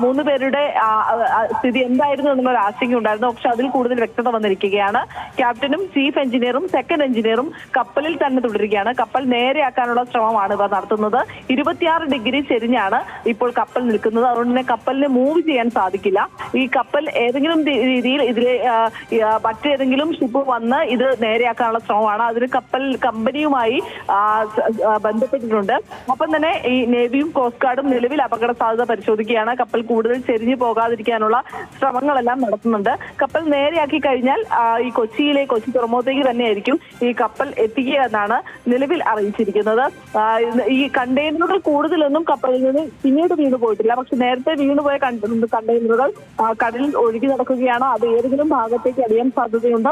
3 പേരുടെ സ്ഥിതി എന്തായിരുന്നു എന്നുള്ള ഒരു ആശങ്ക ഉണ്ടായിരുന്നു. പക്ഷെ അതിൽ കൂടുതൽ വ്യക്തത വന്നിരിക്കുകയാണ്. ക്യാപ്റ്റനും ചീഫ് എഞ്ചിനീയറും സെക്കൻഡ് എഞ്ചിനീയറും കപ്പലിൽ തന്നെ തുടരുകയാണ്. കപ്പൽ നേരെയാക്കാനുള്ള ശ്രമമാണ് ഇവർ നടത്തുന്നത്. 26 ഡിഗ്രി ചെരിഞ്ഞാണ് ഇപ്പോൾ കപ്പൽ നിൽക്കുന്നത്. അതുകൊണ്ട് തന്നെ കപ്പലിന് മൂവ് ചെയ്യാൻ സാധിക്കില്ല. ഈ കപ്പൽ ഏതെങ്കിലും രീതിയിൽ ഇതിലെ മറ്റേതെങ്കിലും ഷിപ്പ് വന്ന് ഇത് നേരെയാക്കാനുള്ള ശ്രമമാണ്. അതിന് കപ്പൽ കമ്പനിയുമായി ബന്ധപ്പെട്ടിട്ടുണ്ട്. ഒപ്പം തന്നെ ഈ നേവിയും കോസ്റ്റ് ഗാർഡും നിലവിൽ അപകട സാധ്യത പരിശോധിക്കുകയാണ്. കപ്പൽ കൂടുതൽ ചെരിഞ്ഞു പോകാതിരിക്കാനുള്ള ശ്രമങ്ങളെല്ലാം നടത്തുന്നുണ്ട്. കപ്പൽ നേരെയാക്കി കഴിഞ്ഞാൽ ഈ കൊച്ചി തുറമുഖത്തേക്ക് തന്നെയായിരിക്കും ഈ കപ്പൽ എത്തിക്കുക എന്നാണ് നിലവിൽ അറിയിച്ചിരിക്കുന്നത്. ഈ കണ്ടെയ്നറുകൾ കൂടുതലൊന്നും കപ്പലിൽ നിന്ന് പിന്നീട് വീണു പോയിട്ടില്ല. പക്ഷെ നേരത്തെ വീണുപോയ കണ്ടെയ്നറുകൾ കടലിൽ ഒഴുകി നടക്കുകയാണ്. അത് ഏതെങ്കിലും ഭാഗത്തേക്ക് അടിയാൻ സാധ്യതയുണ്ട്.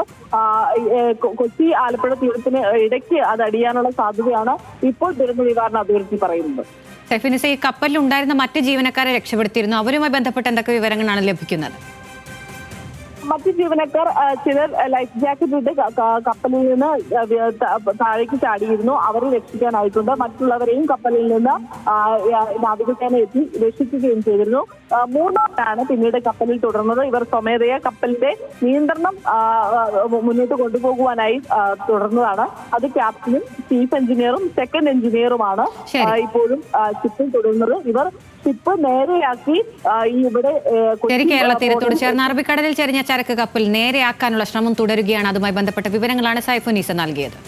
കൊച്ചി ആലപ്പുഴ തീരത്തിന് ഇടയ്ക്ക് അത് അടിയാനുള്ള സാധ്യതയാണ് ഇപ്പോൾ ദുരന്ത നിവാരണ അതോറിറ്റി പറയുന്നത്. സൈഫുന്നിസ, ഈ കപ്പലിൽ ഉണ്ടായിരുന്ന മറ്റ് ജീവനക്കാരെ രക്ഷപ്പെടുത്തിയിരുന്നു. അവരുമായി ബന്ധപ്പെട്ട് എന്തൊക്കെ വിവരങ്ങളാണ് ലഭിക്കുന്നത്? മറ്റ് ജീവനക്കാർ ചിലർ ലൈഫ് ജാക്കറ്റ് ഇട്ട് കപ്പലിൽ നിന്ന് താഴേക്ക് ചാടിയിരുന്നു. അവരെ രക്ഷിക്കാനായിട്ടുണ്ട്. മറ്റുള്ളവരെയും കപ്പലിൽ നിന്ന് നാവികസേന എത്തി രക്ഷിക്കുകയും ചെയ്തിരുന്നു. 3 പേരാണ് പിന്നീട് കപ്പലിൽ തുടർന്നത്. ഇവർ സ്വമേധയാ കപ്പലിന്റെ നിയന്ത്രണം മുന്നോട്ട് കൊണ്ടുപോകുവാനായി തുടർന്നതാണ്. അത് ക്യാപ്റ്റനും ചീഫ് എഞ്ചിനീയറും സെക്കൻഡ് എഞ്ചിനീയറുമാണ് ഇപ്പോഴും ഷിപ്പിൽ തുടരുന്നത്. ഇവർ ഷിപ്പ് നേരെയാക്കി ഇവിടെ കേരള തീരത്തോട് ചേർന്ന് അറബിക്കടലിൽ ചെരിഞ്ഞ ചരക്ക് കപ്പൽ നേരെയാക്കാനുള്ള ശ്രമം തുടരുകയാണ്. അതുമായി ബന്ധപ്പെട്ട വിവരങ്ങളാണ് സൈഫുന്നിസ നൽകിയത്.